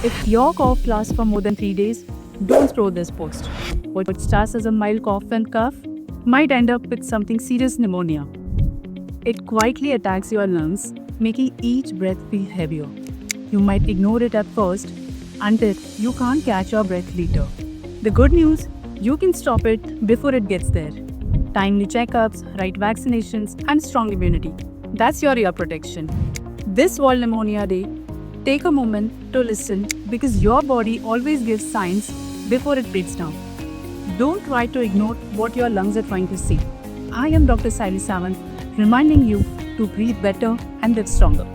If your cough lasts for more than 3 days, don't scroll this post. What starts as a mild cough and cough might end up with something serious pneumonia. It quietly attacks your lungs, making each breath feel heavier. You might ignore it at first until you can't catch your breath later. The good news, you can stop it before it gets there. Timely checkups, right vaccinations, and strong immunity. That's your real protection. This World Pneumonia Day, take a moment to listen because your body always gives signs before it breaks down. Don't try to ignore what your lungs are trying to say. I am Dr. Saili Sawant, reminding you to breathe better and live stronger.